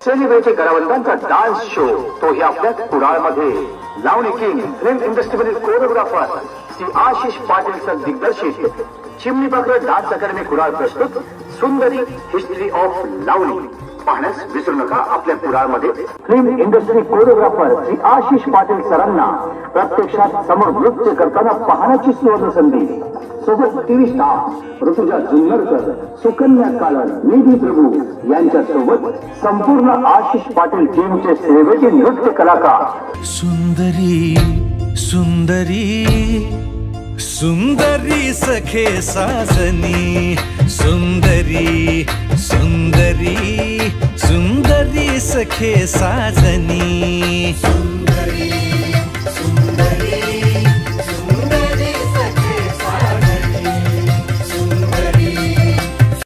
Celebrity कलावंतांचा dance show तोही आपल्या कुडाळमध्ये. लावणी किंग फिल्म इंडस्ट्रीमधील कोरिओग्राफर श्री आशिष पाटील सर दिग्दर्शित चिमणी पाखरं डान्स अकॅडमी कुडाळ प्रस्तुत सुंदरी हिस्ट्री ऑफ लावणी पाहण्यास विसरू नका. आपल्या कुडाळमध्ये film industry choreographer Shri Ashish Patil सरांना प्रत्यक्षात समोर नृत्य करताना पाहण्याची सुवर्ण संधी. सोबत टीव्ही स्टार ऋतुजा जुन्नरकर, सुकन्या कालन, निधी प्रभू यांच्या सोबत संपूर्ण आशिष पाटील टीमचे सेलिब्रिटी नृत्य कलाकार. सुंदरी सुंदरी सुंदरी सखे साजनी, सुंदरी सुंदरी सुंदरी सखे साजनी, सुंदरी